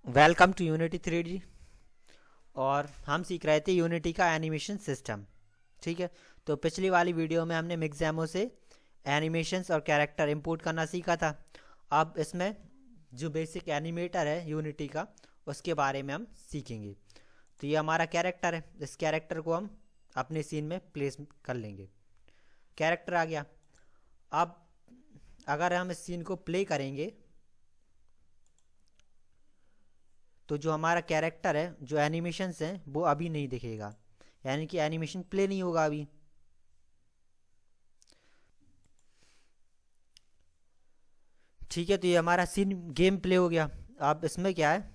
Welcome to unity 3D। और हम सीख रहे थे यूनिटी का एनिमेशन सिस्टम। ठीक है, तो पिछली वाली वीडियो में हमने मिक्सैमो से एनिमेशंस और कैरेक्टर इंपोर्ट करना सीखा था। अब इसमें जो बेसिक एनिमेटर है यूनिटी का, उसके बारे में हम सीखेंगे। तो ये हमारा कैरेक्टर है, इस कैरेक्टर को हम अपने सीन में प्लेस कर लेंगे। कैरेक्टर आ गया। अब अगर हम इस सीन को प्ले करेंगे तो जो हमारा कैरेक्टर है, जो एनिमेशंस हैं, वो अभी नहीं दिखेगा, यानी कि एनिमेशन प्ले नहीं होगा अभी। ठीक है, तो ये हमारा सीन गेम प्ले हो गया। अब इसमें क्या है,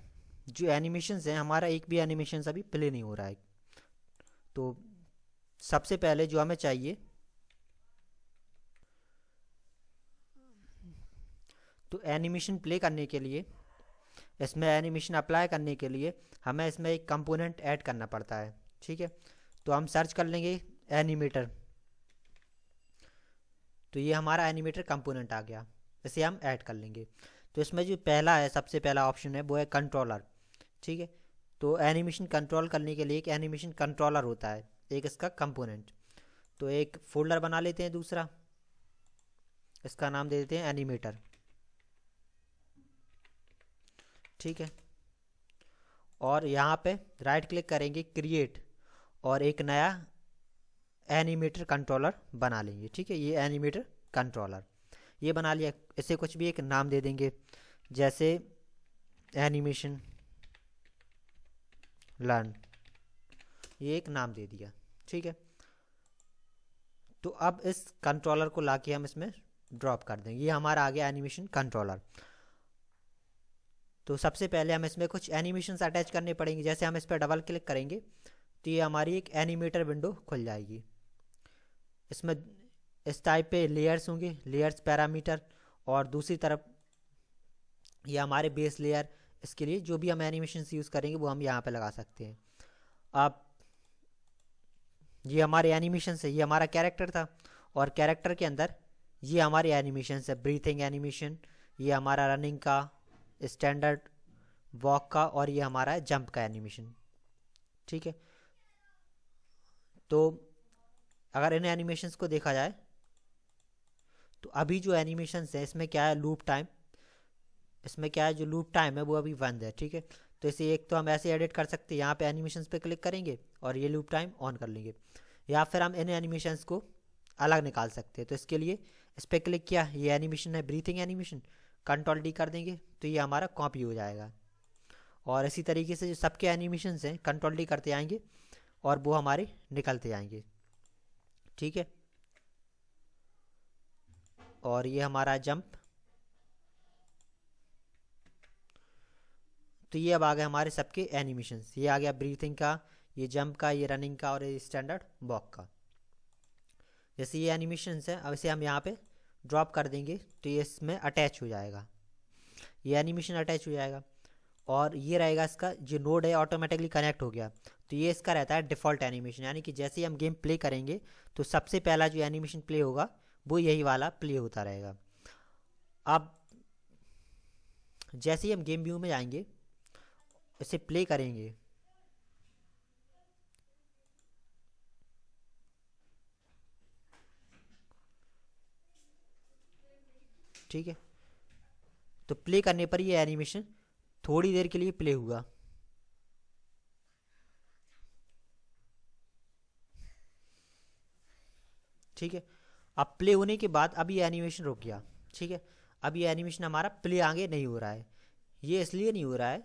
जो एनिमेशंस हैं, हमारा एक भी एनिमेशंस अभी प्ले नहीं हो रहा है। तो सबसे पहले जो हमें चाहिए, तो एनिमेशन प्ले करने के लिए, इसमें एनिमेशन अप्लाई करने के लिए हमें इसमें एक कंपोनेंट ऐड करना पड़ता है। ठीक है, तो हम सर्च कर लेंगे एनिमेटर। तो ये हमारा एनिमेटर कंपोनेंट आ गया, इसे हम ऐड कर लेंगे। तो इसमें जो पहला है, सबसे पहला ऑप्शन है, वो है कंट्रोलर। ठीक है, तो एनिमेशन कंट्रोल करने के लिए एक एनिमेशन कंट्रोलर होता है, एक इसका कंपोनेंट। तो एक फोल्डर बना लेते हैं दूसरा, इसका नाम दे देते हैं एनिमेटर। ठीक है, और यहाँ पे राइट क्लिक करेंगे, क्रिएट, और एक नया एनिमेटर कंट्रोलर बना लेंगे। ठीक है, ये एनिमेटर कंट्रोलर ये बना लिया। इसे कुछ भी एक नाम दे देंगे, जैसे एनिमेशन लर्न, ये एक नाम दे दिया। ठीक है, तो अब इस कंट्रोलर को लाके हम इसमें ड्रॉप कर देंगे। ये हमारा आ गया एनिमेशन कंट्रोलर। तो सबसे पहले हम इसमें कुछ एनिमेशंस अटैच करने पड़ेंगे। जैसे हम इस पर डबल क्लिक करेंगे तो ये हमारी एक एनिमेटर विंडो खुल जाएगी। इसमें इस टाइप पे लेयर्स होंगे, लेयर्स पैरामीटर, और दूसरी तरफ ये हमारे बेस लेयर। इसके लिए जो भी हम एनिमेशन यूज़ करेंगे वो हम यहाँ पे लगा सकते हैं। अब ये हमारे एनिमेशन है, ये हमारा कैरेक्टर था, और कैरेक्टर के अंदर ये हमारे एनिमेशन है, ब्रीथिंग एनिमेशन, ये हमारा रनिंग का, स्टैंडर्ड वॉक का, और ये हमारा जंप का एनिमेशन। ठीक है, तो अगर इन एनिमेशंस को देखा जाए तो अभी जो एनिमेशंस है, इसमें क्या है, लूप टाइम। इसमें क्या है, जो लूप टाइम है वो अभी बंद है। ठीक है, तो इसे एक तो हम ऐसे एडिट कर सकते हैं, यहाँ पे एनिमेशंस पे क्लिक करेंगे और ये लूप टाइम ऑन कर लेंगे, या फिर हम इन एनिमेशंस को अलग निकाल सकते हैं। तो इसके लिए इस पर क्लिक किया, ये एनिमेशन है ब्रीथिंग एनिमेशन, कंट्रोल डी कर देंगे तो ये हमारा कॉपी हो जाएगा। और इसी तरीके से जो सबके एनिमेशंस हैं, कंट्रोल डी करते आएंगे और वो हमारे निकलते जाएंगे। ठीक है, और ये हमारा जंप। तो ये अब आ गए हमारे सबके एनिमेशंस। ये आ गया ब्रीथिंग का, ये जंप का, ये रनिंग का, और ये स्टैंडर्ड वॉक का। जैसे ये एनिमेशंस है, अब इसे हम यहाँ पे ड्रॉप कर देंगे तो ये इसमें अटैच हो जाएगा, ये एनिमेशन अटैच हो जाएगा। और ये रहेगा इसका जो नोड है, ऑटोमेटिकली कनेक्ट हो गया। तो ये इसका रहता है डिफ़ॉल्ट एनिमेशन, यानी कि जैसे ही हम गेम प्ले करेंगे तो सबसे पहला जो एनिमेशन प्ले होगा वो यही वाला प्ले होता रहेगा। अब जैसे ही हम गेम व्यू में जाएंगे, इसे प्ले करेंगे, ठीक है, तो प्ले करने पर ये एनिमेशन थोड़ी देर के लिए प्ले हुआ। ठीक है, अब प्ले होने के बाद अब ये एनिमेशन रुक गया। ठीक है, अब ये एनिमेशन हमारा प्ले आगे नहीं हो रहा है। ये इसलिए नहीं हो रहा है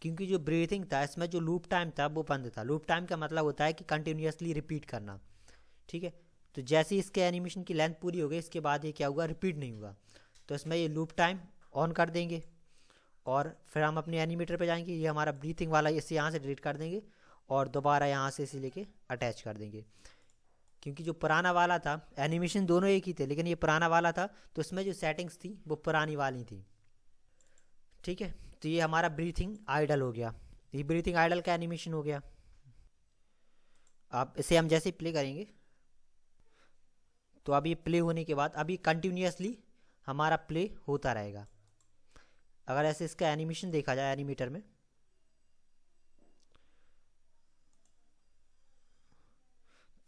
क्योंकि जो ब्रीथिंग था, इसमें जो लूप टाइम था वो बंद था। लूप टाइम का मतलब होता है कि कंटिन्यूसली रिपीट करना। ठीक है, तो जैसे ही इसके एनिमेशन की लेंथ पूरी हो गई, इसके बाद ये क्या हुआ, रिपीट नहीं हुआ। तो इसमें ये लूप टाइम ऑन कर देंगे, और फिर हम अपने एनिमेटर पे जाएंगे, ये हमारा ब्रीथिंग वाला, इसे यहाँ से डिलीट कर देंगे और दोबारा यहाँ से इसे लेके अटैच कर देंगे। क्योंकि जो पुराना वाला था, एनिमेशन दोनों एक ही थे, लेकिन ये पुराना वाला था तो इसमें जो सेटिंग्स थी वो पुरानी वाली थी। ठीक है, तो ये हमारा ब्रीथिंग आइडल हो गया, ये ब्रीथिंग आइडल का एनिमेशन हो गया। अब इसे हम जैसे प्ले करेंगे तो अभी प्ले होने के बाद अभी कंटिन्यूसली हमारा प्ले होता रहेगा। अगर ऐसे इसका एनिमेशन देखा जाए एनिमेटर में,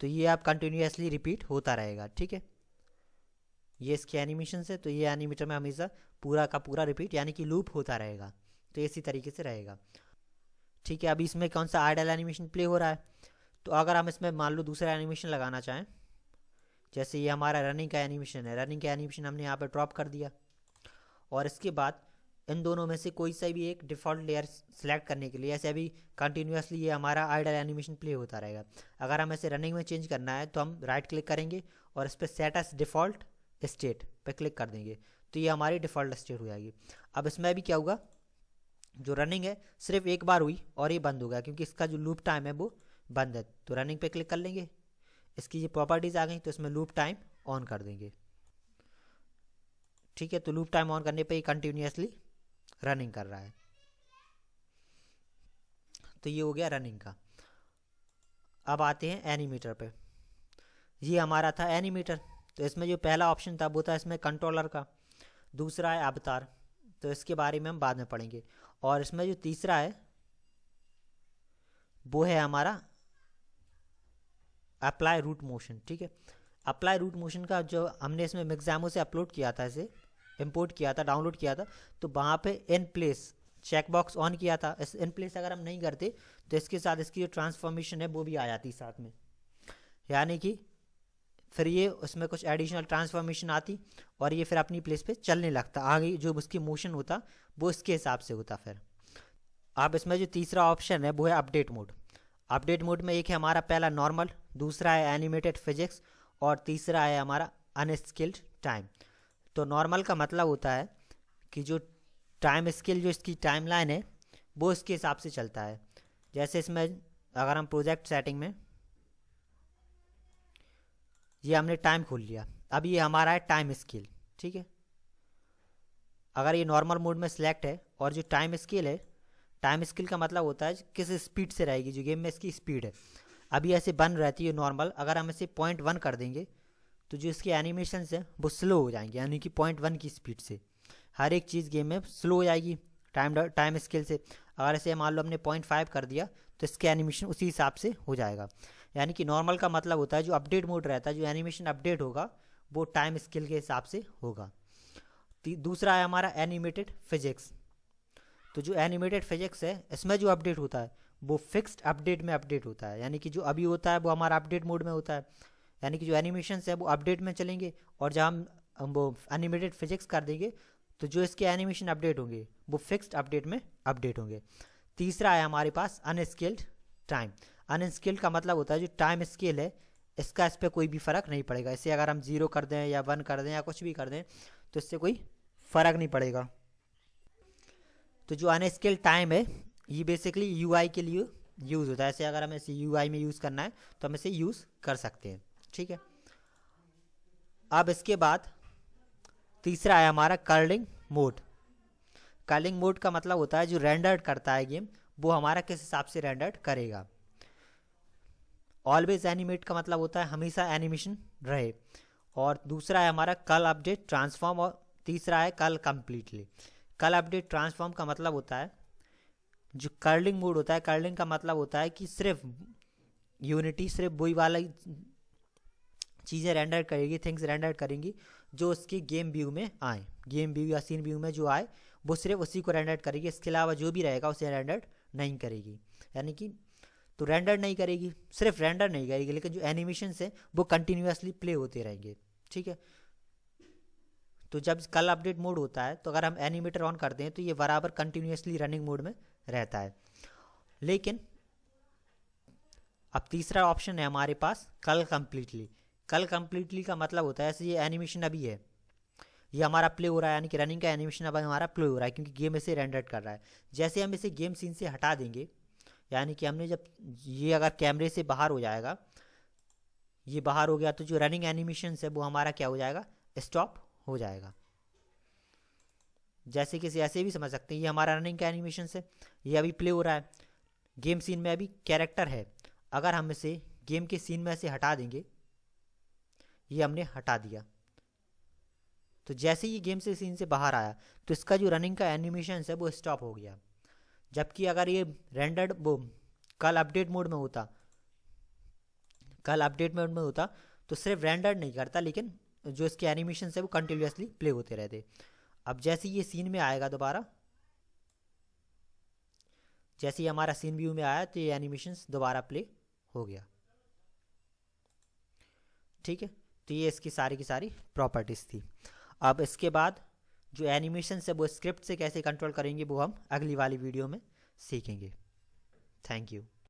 तो ये आप कंटिन्यूसली रिपीट होता रहेगा। ठीक है, ये इसके एनिमेशन से, तो ये एनिमेटर में हमेशा पूरा का पूरा रिपीट यानी कि लूप होता रहेगा। तो इसी तरीके से रहेगा। ठीक है, अभी इसमें कौन सा आइडल एनिमेशन प्ले हो रहा है, तो अगर हम इसमें मान लो दूसरा एनिमेशन लगाना चाहें, जैसे ये हमारा रनिंग का एनिमेशन है, रनिंग का एनिमेशन हमने यहाँ पे ड्रॉप कर दिया, और इसके बाद इन दोनों में से कोई सा भी एक डिफ़ॉल्ट लेयर सेलेक्ट करने के लिए ऐसे अभी कंटिन्यूसली ये हमारा आइडल एनिमेशन प्ले होता रहेगा। अगर हम ऐसे रनिंग में चेंज करना है तो हम राइट क्लिक करेंगे और इस पर सेट एस डिफ़ॉल्ट स्टेट पे क्लिक कर देंगे, तो ये हमारी डिफ़ॉल्ट स्टेट हो जाएगी। अब इसमें भी क्या होगा, जो रनिंग है सिर्फ एक बार हुई और ये बंद हो गया, क्योंकि इसका जो लूप टाइम है वो बंद है। तो रनिंग पे क्लिक कर लेंगे, इसकी ये प्रॉपर्टीज़ आ गई, तो इसमें लूप टाइम ऑन कर देंगे। ठीक है, तो लूप टाइम ऑन करने पे ही कंटिन्यूसली रनिंग कर रहा है। तो ये हो गया रनिंग का। अब आते हैं एनिमेटर पे। ये हमारा था एनिमेटर, तो इसमें जो पहला ऑप्शन था वो था इसमें कंट्रोलर का, दूसरा है अवतार, तो इसके बारे में हम बाद में पढ़ेंगे। और इसमें जो तीसरा है वो है हमारा अप्लाई रूट मोशन। ठीक है, अप्लाई रूट मोशन का जो हमने इसमें मिक्सैमो से अपलोड किया था, इसे इंपोर्ट किया था, डाउनलोड किया था, तो वहाँ पे इन प्लेस चेकबॉक्स ऑन किया था। इस इन प्लेस अगर हम नहीं करते तो इसके साथ इसकी जो ट्रांसफॉर्मेशन है वो भी आ जाती साथ में, यानी कि फिर ये उसमें कुछ एडिशनल ट्रांसफॉर्मेशन आती और ये फिर अपनी प्लेस पे चलने लगता, आगे जो उसकी मोशन होता वो इसके हिसाब से होता। फिर अब इसमें जो तीसरा ऑप्शन है वो है अपडेट मोड। अपडेट मोड में एक है हमारा पहला नॉर्मल, दूसरा है एनिमेटेड फिजिक्स और तीसरा है हमारा अनस्किल्ड टाइम। तो नॉर्मल का मतलब होता है कि जो टाइम स्केल, जो इसकी टाइमलाइन है वो इसके हिसाब से चलता है। जैसे इसमें अगर हम प्रोजेक्ट सेटिंग में ये हमने टाइम खोल लिया, अब ये हमारा है टाइम स्केल। ठीक है, अगर ये नॉर्मल मोड में सिलेक्ट है और जो टाइम स्केल है, टाइम स्केल का मतलब होता है किस स्पीड से रहेगी जो गेम में इसकी स्पीड है। अभी ऐसे बन रहती है नॉर्मल, अगर हम इसे 0.1 कर देंगे तो जो इसके एनिमेशन है वो स्लो हो जाएंगे, यानी कि 0.1 की स्पीड से हर एक चीज़ गेम में स्लो हो जाएगी टाइम स्केल से। अगर इसे मान लो हमने 0.5 कर दिया तो इसके एनिमेशन उसी हिसाब से हो जाएगा। यानी कि नॉर्मल का मतलब होता है जो अपडेट मोड रहता है, जो एनिमेशन अपडेट होगा वो टाइम स्केल के हिसाब से होगा। दूसरा है हमारा एनिमेटेड फिजिक्स। तो जो एनिमेटेड फिजिक्स है इसमें जो अपडेट होता है वो फिक्स्ड अपडेट में अपडेट होता है, यानी कि जो अभी होता है वो हमारा अपडेट मोड में होता है, यानी कि जो एनिमेशन है वो अपडेट में चलेंगे, और जब हम वो एनिमेटेड फिजिक्स कर देंगे तो जो इसके एनिमेशन अपडेट होंगे वो फिक्स्ड अपडेट में अपडेट होंगे। तीसरा है हमारे पास अनस्केल्ड टाइम। अनस्केल्ड का मतलब होता है जो टाइम स्केल है इसका इस पर कोई भी फ़र्क नहीं पड़ेगा। इसे अगर हम 0 कर दें या 1 कर दें या कुछ भी कर दें तो इससे कोई फ़र्क नहीं पड़ेगा। तो जो अनस्केल्ड टाइम है ये बेसिकली यूआई के लिए यूज़ होता है। ऐसे अगर हमें इसे यूआई में यूज़ करना है तो हम इसे यूज़ कर सकते हैं। ठीक है, अब इसके बाद तीसरा है हमारा कर्लिंग मोड। कर्लिंग मोड का मतलब होता है जो रेंडर्ड करता है गेम वो हमारा किस हिसाब से रेंडर्ड करेगा। ऑलवेज एनिमेट का मतलब होता है हमेशा एनिमेशन रहे, और दूसरा है हमारा कल अपडेट ट्रांसफॉर्म, और तीसरा है कल कंप्लीटली। कल अपडेट ट्रांसफॉर्म का मतलब होता है जो कर्लिंग मोड होता है, कर्लिंग का मतलब होता है कि सिर्फ यूनिटी सिर्फ वही वाला चीज़ें रेंडर करेगी, थिंग्स रेंडर करेंगी जो उसकी गेम व्यू में आए, गेम व्यू या सीन व्यू में जो आए वो सिर्फ उसी को रेंडर करेगी, इसके अलावा जो भी रहेगा उसे रेंडर नहीं करेगी। यानी कि तो रेंडर नहीं करेगी, सिर्फ रेंडर नहीं करेगी, लेकिन जो एनिमेशन है वो कंटिन्यूसली प्ले होते रहेंगे। ठीक है, तो जब कल अपडेट मोड होता है तो अगर हम एनिमेटर ऑन करते हैं तो ये बराबर कंटिन्यूसली रनिंग मोड में रहता है। लेकिन अब तीसरा ऑप्शन है हमारे पास कल कंप्लीटली। कल कंप्लीटली का मतलब होता है ऐसे ये एनिमेशन अभी है, ये हमारा प्ले हो रहा है, यानी कि रनिंग का एनिमेशन अब हमारा प्ले हो रहा है क्योंकि गेम इसे रेंडर कर रहा है। जैसे हम इसे गेम सीन से हटा देंगे, यानी कि हमने जब ये अगर कैमरे से बाहर हो जाएगा, ये बाहर हो गया तो जो रनिंग एनिमेशन है वो हमारा क्या हो जाएगा, स्टॉप हो जाएगा। जैसे कि ऐसे भी समझ सकते हैं ये हमारा रनिंग का एनिमेशन है, ये अभी प्ले हो रहा है, गेम सीन में अभी कैरेक्टर है, अगर हम इसे गेम के सीन में से हटा देंगे, ये हमने हटा दिया तो जैसे ही गेम से सीन से बाहर आया तो इसका जो रनिंग का एनिमेशन है वो स्टॉप हो गया। जबकि अगर ये रेंडर्ड वो कल अपडेट मोड में होता, तो सिर्फ रेंडर्ड नहीं करता, लेकिन जो इसके एनिमेशन है वो कंटिन्यूसली प्ले होते रहते। अब जैसे ये सीन में आएगा दोबारा, जैसे ही हमारा सीन व्यू में आया तो ये एनिमेशंस दोबारा प्ले हो गया। ठीक है, तो ये इसकी सारी की सारी प्रॉपर्टीज़ थी। अब इसके बाद जो एनिमेशन है वो स्क्रिप्ट से कैसे कंट्रोल करेंगे वो हम अगली वाली वीडियो में सीखेंगे। Thank you.